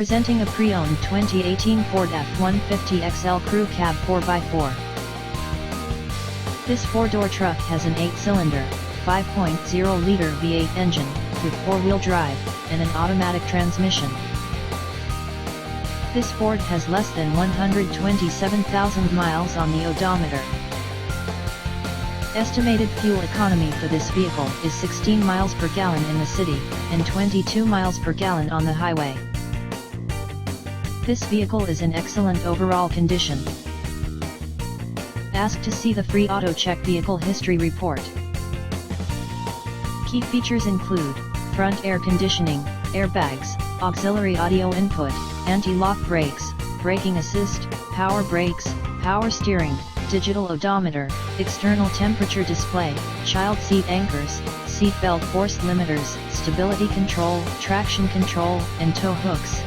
Presenting a pre-owned 2018 Ford F-150 XL Crew Cab 4x4. This four-door truck has an 8-cylinder, 5.0-liter V8 engine, with four-wheel drive, and an automatic transmission. This Ford has less than 127,000 miles on the odometer. Estimated fuel economy for this vehicle is 16 miles per gallon in the city, and 22 miles per gallon on the highway. This vehicle is in excellent overall condition. Ask to see the free auto check vehicle history report. Key features include front air conditioning, airbags, auxiliary audio input, anti-lock brakes, braking assist, power brakes, power steering, digital odometer, external temperature display, child seat anchors, seat belt force limiters, stability control, traction control, and tow hooks.